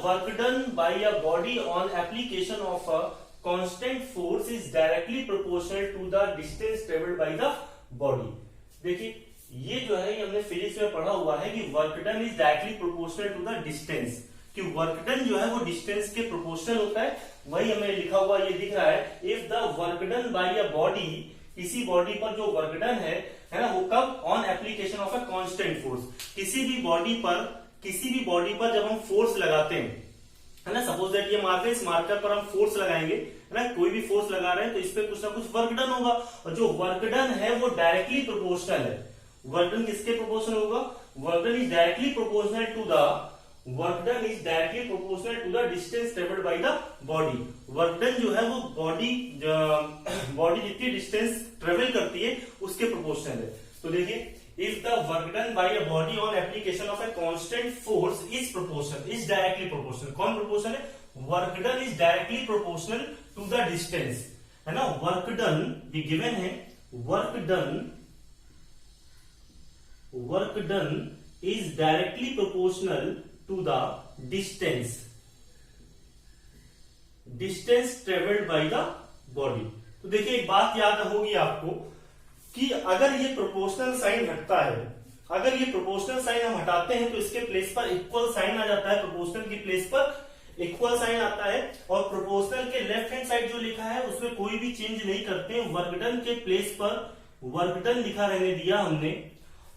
Work done by a body on application of a constant force is directly proportional to the distance travelled by the body. देखिए ये जो है हमने physics में पढ़ा हुआ है कि work done is directly proportional to the distance, कि वर्क डन जो है वो डिस्टेंस के प्रोपोर्शनल होता है। वही हमें लिखा हुआ ये दिख रहा है, if the work done by a body, किसी बॉडी पर जो वर्क डन है ना, वो कब, on application of a constant force, किसी भी बॉडी पर जब हम फोर्स लगाते हैं, है ना, सपोज दैट ये मार्कर, इस मार्कर पर हम फोर्स लगाएंगे, है ना, कोई भी फोर्स लगा रहे हैं तो इस पे कुछ ना कुछ वर्क डन होगा, और जो वर्क डन है वो डायरेक्टली प्रोपोर्शनल है। वर्क डन किसके प्रोपोर्शनल होगा? Work done is directly proportional to the distance travelled by the body. Work done जो है वो बॉडी जितनी डिस्टेंस ट्रेवल करती है उसके प्रोपोर्शनल है। तो देखिए, if the work done by a body on application of a constant force is directly proportional, कौन proportional है? Work done is directly proportional to the distance, है ना। work done ये given है, work done is directly proportional to the distance traveled by the body। तो देखिए एक बात याद होगी आपको कि अगर ये प्रोपोर्शनल साइन हटता है, अगर ये प्रोपोर्शनल साइन हम हटाते हैं तो इसके प्लेस पर इक्वल साइन आ जाता है, प्रोपोर्शनल की प्लेस पर इक्वल साइन आता है, और प्रोपोर्शनल के लेफ्ट हैंड साइड जो लिखा है उसमें कोई भी चेंज नहीं करते हैं। वर्क डन के प्लेस पर वर्क डन लिखा रहने दिया हमने,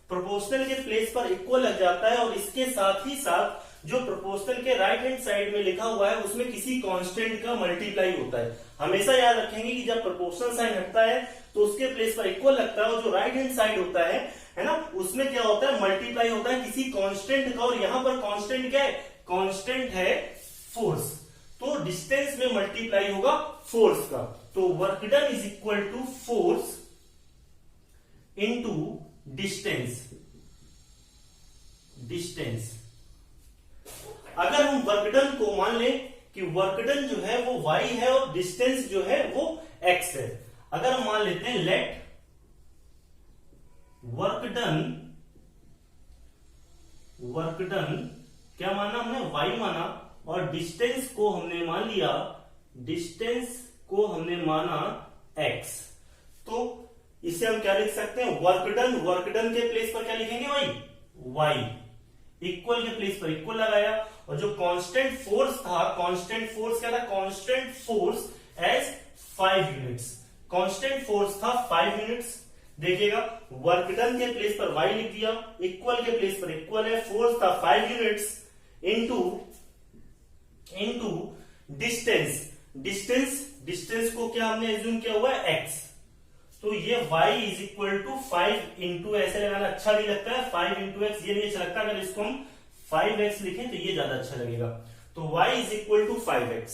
प्रोपोर्शनल के प्लेस पर इक्वल लग जाता है, और इसके साथ ही साथ जो प्रोपोर्शनल के राइट हैंड साइड में लिखा हुआ है उसमें किसी कांस्टेंट का मल्टीप्लाई होता है। हमेशा याद रखेंगे कि जब प्रोपोर्शनल साइन हटता है तो उसके प्लेस पर इक्वल लगता है, और जो राइट हैंड साइड होता है ना, उसमें क्या होता है? मल्टीप्लाई होता है किसी कांस्टेंट का, और यहां पर कांस्टेंट क्या है? कांस्टेंट है फोर्स, तो डिस्टेंस में मल्टीप्लाई होगा फोर्स का। तो work done is equal to force into distance. अगर हम वर्क डन को मान लें कि वर्क डन जो है वो y है और डिस्टेंस जो है वो x है, अगर हम मान लेते हैं लेट वर्क डन क्या माना हमने? y माना, और डिस्टेंस को हमने माना x। तो इसे हम क्या लिख सकते हैं? वर्क डन के प्लेस पर क्या लिखेंगे? y इक्वल के प्लेस पर इक्वल लगाया, और जो कांस्टेंट फोर्स था, कांस्टेंट फोर्स क्या था? Constant force as 5 units, constant force था 5 यूनिट्स। देखिएगा, वर्क डन के प्लेस पर y लिख दिया, इक्वल के प्लेस पर इक्वल है, फोर्स था 5 यूनिट्स, इनटू डिस्टेंस को क्या हमने एज्यूम किया हुआ है? x। तो ये y is equal to 5 into, ऐसे लगाना अच्छा नहीं लगता है, 5 इंटू एक्स ये नहीं अच्छा लगता, अगर इसको हम 5x लिखें तो ये ज्यादा अच्छा लगेगा। तो y is equal to 5x।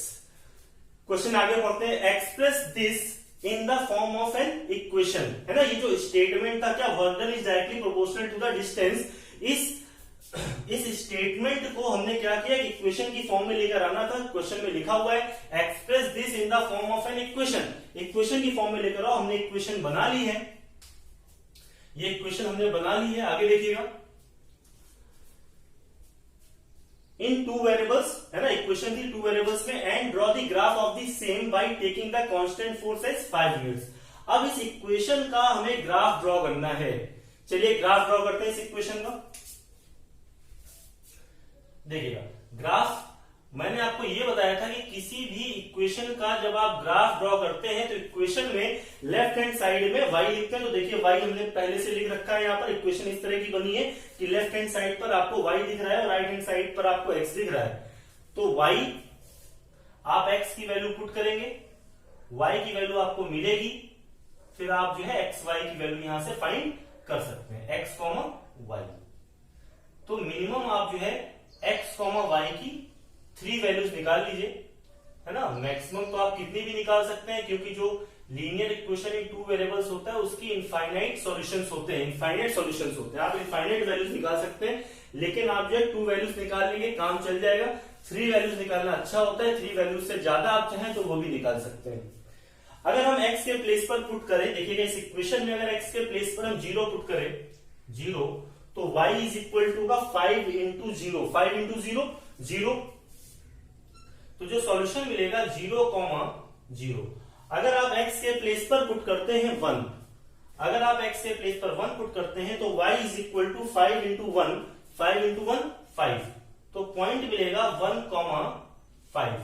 Question आगे पढ़ते हैं, express this in the form of an equation, है ना। ये जो स्टेटमेंट था क्या? Work done is directly proportional to the distance, इस स्टेटमेंट को हमने क्या किया? इक्वेशन की फॉर्म में लेकर आना था। क्वेश्चन में लिखा हुआ है express this in the form of an equation, equation की फॉर्म में लेकर आओ। हमने इक्वेशन बना ली है, ये इक्वेशन हमने बना ली है। आगे देखिएगा, इन 2 वेरिएबल्स, है ना, इक्वेशन थी 2 वेरिएबल्स में, and draw the graph of the same by taking the constant force as 5 units. अब इस इक्वेशन का हमें ग्राफ ड्रॉ करना है। चलिए ग्राफ ड्रॉ करते हैं इस इक्वेशन का। देखिएगा, ग्राफ मैंने आपको यह बताया था कि किसी भी इक्वेशन का जब आप ग्राफ ड्रॉ करते हैं तो इक्वेशन में लेफ्ट हैंड साइड में y लिखते हैं। तो देखिए y हमने पहले से लिख रखा है, यहाँ पर इक्वेशन इस तरह की बनी है कि लेफ्ट हैंड साइड पर आपको y दिख रहा है और राइट हैंड साइड पर आपको x दिख रहा है। तो y आप x की वैल्यू पुट करेंगे, y की वैल्यू आपको मिलेगी, फिर आप जो है x y की वैल्यू यहां से फाइंड कर सकते हैं, x, y। तो मिनिमम आप जो है x, y की 3 वैल्यूज निकाल लीजिए, है ना। मैक्सिमम तो आप कितनी भी निकाल सकते हैं, क्योंकि जो लीनियर इक्वेशन इन 2 वेरिएबल्स होता है उसकी इनफाइनाइट सॉल्यूशंस होते हैं, आप इनफाइनाइट वैल्यूज निकाल सकते हैं, लेकिन आप जो है 2 वैल्यूज निकाल लेंगे, काम चल जाएगा। 3 वैल्यूज निकालना अच्छा होता है, 3 वैल्यूज से ज्यादा आप चाहें तो वो भी निकाल सकते हैं। अगर हम x के प्लेस पर पुट करें, देखिएगा इस इक्वेशन में अगर x के प्लेस पर हम 0 पुट करें, 0, तो y इज इक्वल टू का 5 इंटू 0, 0, तो जो सॉल्यूशन मिलेगा 0,0। अगर आप x के प्लेस पर पुट करते हैं 1, अगर आप x के प्लेस पर 1 पुट करते हैं तो y is equal to 5 into 1, 5 into 1 5, तो पॉइंट मिलेगा 1,5।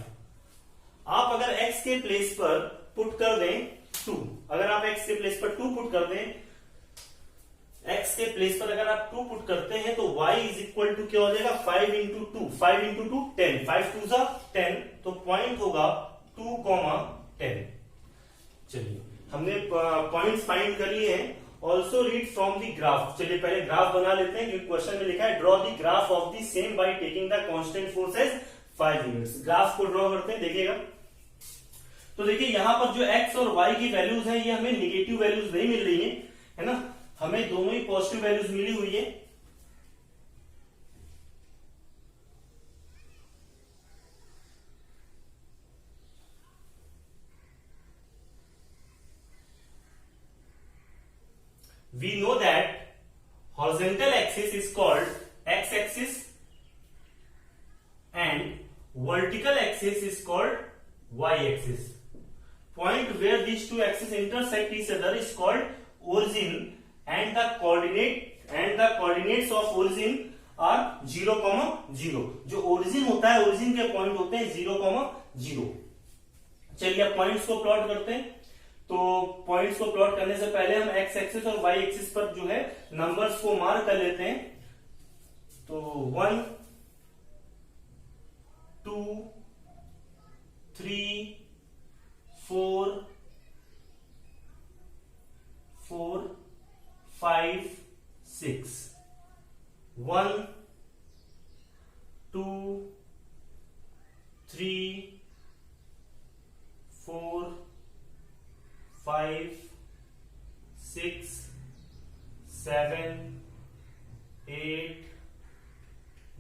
आप अगर x के प्लेस पर पुट कर दें 2, अगर आप x के प्लेस पर 2 पुट कर दें, x के प्लेस पर अगर आप 2 पुट करते हैं तो y इज इक्वल टू क्या हो जाएगा 5 इंटू 2, 5 इंटू 2 10, 5 2 जा 10, तो पॉइंट होगा 2,10। चलिए हमने पॉइंट्स फाइंड कर लिए हैं। Also read from the graph. चलिए पहले ग्राफ बना लेते हैं क्योंकि क्वेश्चन में लिखा है draw the graph of the same by taking the constant force as 5 units. Graph को ड्रॉ करते हैं, देखिएगा। तो देखिए यहां पर जो x और y की वैल्यूज हैं ये हमें निगेटिव वैल्यूज नहीं मिल रही है ना, हमें दोनों ही पॉजिटिव वैल्यूज मिली हुई है। We know that horizontal axis is called x-axis and vertical axis is called y-axis. Point where these two axes intersect each other is called origin and the coordinates of origin are 0,0. जो origin होता है, origin के point होते हैं 0,0। चलिए अब points को plot करते हैं। तो पॉइंट्स को प्लॉट करने से पहले हम एक्स एक्सिस और वाई एक्सिस पर जो है नंबर्स को मार्क कर लेते हैं। तो 1 2 3 4 4 5 6, 1 2 3 4 5 6 7 8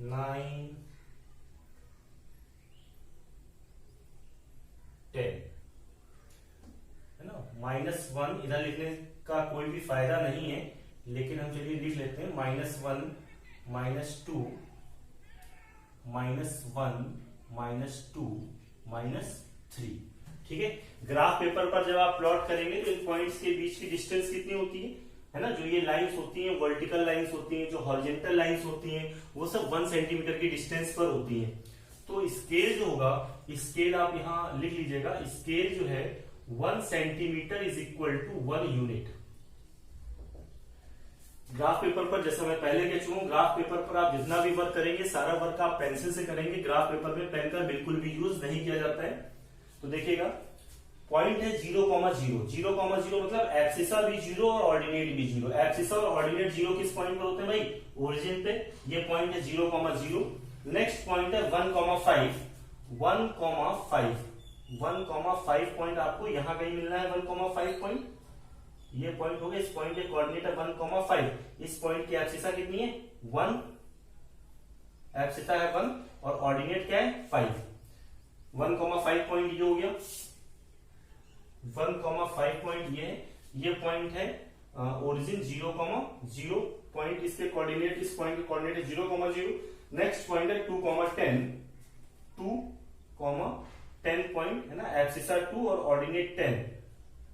9 10, है ना। -1 इधर लिखने का कोई भी फायदा नहीं है, लेकिन हम चलिए लिख लेते हैं -1 -2 -1 -2 -3। ठीक है, ग्राफ पेपर पर जब आप प्लॉट करेंगे तो इन पॉइंट्स के बीच की डिस्टेंस कितनी होती है ना। जो ये लाइंस होती हैं वर्टिकल लाइंस होती हैं, जो हॉरिजॉन्टल लाइंस होती हैं वो सब 1 सेंटीमीटर की डिस्टेंस पर होती हैं। तो स्केल जो होगा, स्केल आप यहां लिख लीजिएगा, स्केल जो है 1 centimetre is equal to 1 unit. Graph paper पर जैसा मैं पहले कह चुका हूं, ग्राफ पेपर पर आप जितना भी वर्क करेंगे सारा वर्क आप पेंसिल से करेंगे। ग्राफ पेपर में पेन का बिल्कुल भी यूज नहीं किया जाता है। तो देखिएगा पॉइंट है 0,0, 0,0 मतलब एब्सिसा भी 0 और ऑर्डिनेट भी 0। एब्सिसा और ऑर्डिनेट 0 किस पॉइंट पर होते हैं भाई? ओरिजिन पे। ये पॉइंट है 0,0। नेक्स्ट पॉइंट है 1,5, 1,5 पॉइंट आपको यहां कहीं मिलना है। 1,5 पॉइंट, ये पॉइंट हो गया। इस पॉइंट के कोऑर्डिनेट है 1,5। इस पॉइंट की एब्सिसा कितनी है? 1, एब्सिसा है 1 और ऑर्डिनेट क्या है? 5। 1,5 पॉइंट ये हो गया। 1,5 पॉइंट ये पॉइंट है ओरिजिन 0,0 पॉइंट। इसके कोऑर्डिनेट, इस पॉइंट के कोऑर्डिनेट है 0,0। नेक्स्ट पॉइंट है 2,10, 2,10 पॉइंट है ना। एब्सिसा 2 और ऑर्डिनेट 10,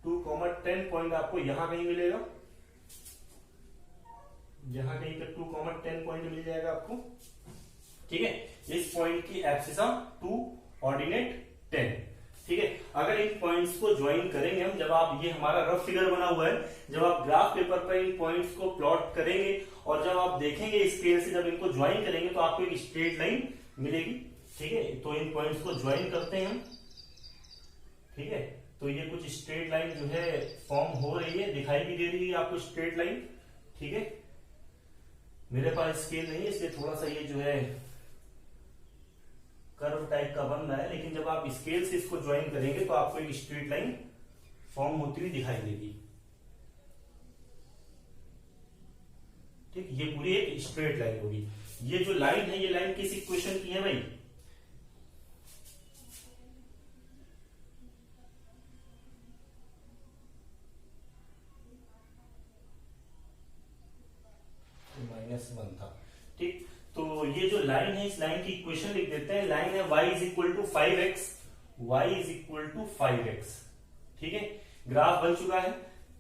2,10 पॉइंट आपको यहां कहीं मिलेगा। यहां कहीं पे 2,10 पॉइंट मिल जाएगा आपको। ठीक है, इस पॉइंट की एब्सिसा 2, ऑर्डिनेट 10। ठीक है, अगर इन पॉइंट्स को ज्वाइन करेंगे हम, जब आप, ये हमारा रफ फिगर बना हुआ है, जब आप ग्राफ पेपर पर इन पॉइंट्स को प्लॉट करेंगे और जब आप देखेंगे स्केल से, जब इनको ज्वाइन करेंगे तो आपको एक स्ट्रेट लाइन मिलेगी। ठीक है, तो इन पॉइंट्स को ज्वाइन करते हैं हम। ठीक है, तो ये कुछ स्ट्रेट लाइन जो है फॉर्म हो रही है, दिखाई भी दे रही है आपको स्ट्रेट लाइन। ठीक है, मेरे पास स्केल नहीं है इसलिए थोड़ा सा ये जो है कर्व टाइप का बन रहा है, लेकिन जब आप स्केल से इसको ज्वाइन करेंगे तो आपको एक स्ट्रेट लाइन फॉर्म होती हुई दिखाई देगी। ठीक, ये पूरी एक स्ट्रेट लाइन होगी। ये जो लाइन है, ये लाइन किस इक्वेशन की है भाई? -1 था। ठीक, तो ये जो लाइन है हैं, इस लाइन की इक्वेशन लिख देते हैं। लाइन है y is equal to 5x, y is equal to 5x। ठीक है, ग्राफ बन चुका है।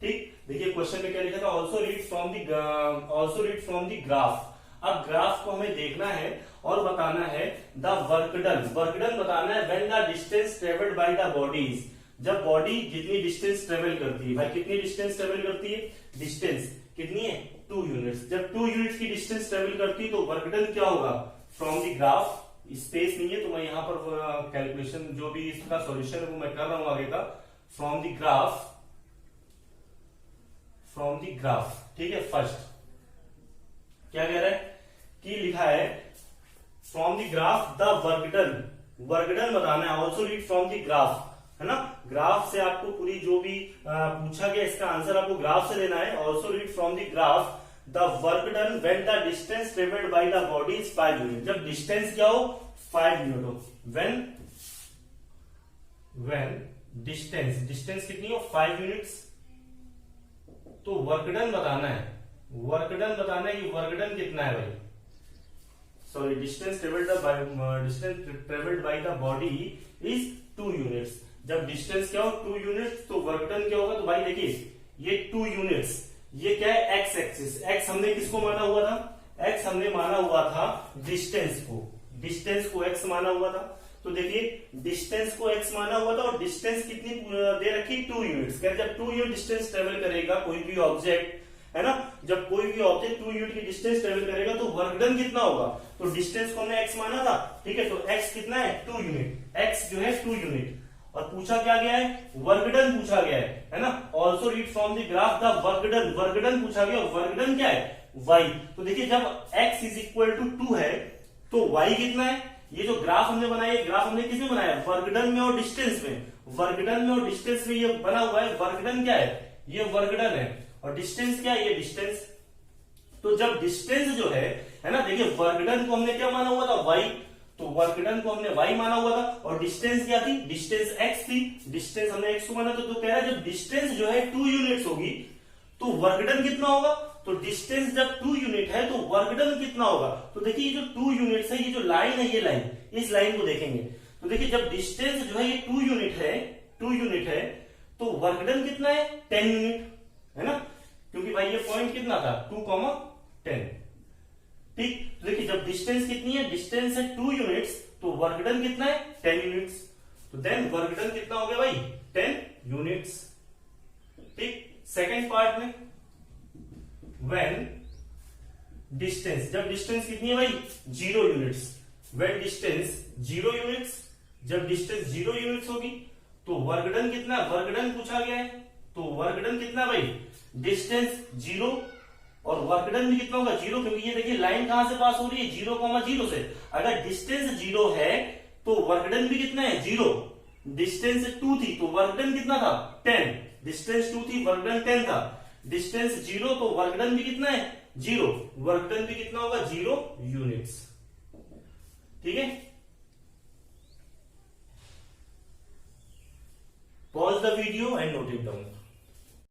ठीक, देखिए क्वेश्चन में क्या लिखा था, also read from the graph. अब ग्राफ को हमें देखना है और बताना है the work done. Work done बताना है when the distance travelled by the bodies, जब बॉडी जितनी डिस्टेंस ट्रेवल करती है। भाई कितनी डिस्टेंस ट्रेवल करती है, डिस्टेंस कितनी है 2 यूनिट्स। जब 2 यूनिट्स की डिस्टेंस ट्रेवल करती है तो वर्क डन क्या होगा, फ्रॉम द ग्राफ। स्पेस नहीं है तो मैं यहां पर कैलकुलेशन जो भी इसका सॉल्यूशन है वो मैं कर रहा हूं आगे का, from the graph, from the graph. ठीक है, फर्स्ट क्या कह रहा है कि लिखा है from the graph the work done. Work done बताना है, also read from the graph, है ना। ग्राफ से आपको पूरी जो भी पूछा गया इसका आंसर आपको ग्राफ से देना है। Also read from the graph the work done when the distance travelled by the body is 5 unit. जब डिस्टेंस क्या हो 5 यूनिट हो, व्हेन डिस्टेंस कितनी हो 5 यूनिट्स, तो वर्क डन बताना है। वर्क डन बताना है कि वर्क डन कितना है भाई, sorry distance travelled by the body is 2 units. जब डिस्टेंस क्या हो 2 यूनिट्स तो वर्क डन क्या होगा, तो भाई देखिए ये 2 यूनिट्स, ये क्या है एक्स एक्सिस। एक्स हमने किसको माना हुआ था, एक्स हमने माना हुआ था डिस्टेंस को एक्स माना हुआ था। तो देखिए डिस्टेंस को एक्स माना हुआ था और डिस्टेंस कितनी दे रखी 2 यूनिट्स। जब 2 यूनिट डिस्टेंस ट्रेवल करेगा कोई भी ऑब्जेक्ट, है ना, जब कोई भी ऑब्जेक्ट 2 यूनिट की डिस्टेंस ट्रेवल करेगा तो वर्क डन कितना होगा, तो डिस्टेंस को हमने एक्स माना था। ठीक है, तो एक्स कितना है 2 यूनिट, एक्स जो है 2 यूनिट। और पूछा क्या गया है, वर्क डन पूछा गया है ना। Also read from the graph the work done, work done पूछा गया, वर्क डन क्या है y। तो देखिए जब x इज इक्वल टू 2 है तो y कितना है, ये जो ग्राफ हमने बनाया, ग्राफ हमने किसमें बनाया, वर्क डन में और डिस्टेंस में। वर्क डन में और डिस्टेंस में ये बना हुआ है। वर्क डन क्या है, ये वर्क डन है, और डिस्टेंस क्या है, ये डिस्टेंस। तो जब डिस्टेंस जो है ना, देखिए वर्क डन को हमने क्या माना हुआ था y, तो वर्क डन को हमने y माना हुआ था, और डिस्टेंस क्या थी, डिस्टेंस x थी। डिस्टेंस हमने x को माना, तो कह रहा है जब डिस्टेंस जो है 2 यूनिट्स होगी तो वर्क डन कितना होगा, तो डिस्टेंस जब 2 यूनिट है तो वर्क डन कितना होगा। तो देखिए ये जो 2 यूनिट्स है, ये जो लाइन है, ये लाइन, इस लाइन को देखेंगे तो देखिए जब डिस्टेंस जो है ये 2 यूनिट है तो वर्क डन कितना है 10 यूनिट, है ना, क्योंकि भाई ये पॉइंट कितना था 2,10। ठीक, तो देखिए जब डिस्टेंस कितनी है, डिस्टेंस है 2 यूनिट्स, तो वर्क डन कितना है 10 यूनिट्स। तो देन वर्क डन कितना हो गया भाई 10 यूनिट्स। ठीक, सेकेंड पार्ट में व्हेन डिस्टेंस, जब डिस्टेंस कितनी है भाई 0 यूनिट्स, व्हेन डिस्टेंस 0 यूनिट्स, जब डिस्टेंस 0 यूनिट्स होगी तो वर्क डन कितना, वर्क डन पूछा गया है, तो वर्क डन कितना भाई, डिस्टेंस 0 और वर्क डन भी कितना होगा 0, क्योंकि ये देखिए लाइन कहां से पास हो रही है 0,0 से। अगर डिस्टेंस 0 है तो वर्क डन भी कितना है 0। डिस्टेंस 2 थी तो वर्क डन कितना था 10, डिस्टेंस 2 थी वर्क डन 10 था। डिस्टेंस 0 तो वर्क डन भी कितना है 0, वर्क डन भी कितना होगा 0 यूनिट्स। ठीक है, pause the video and note it down.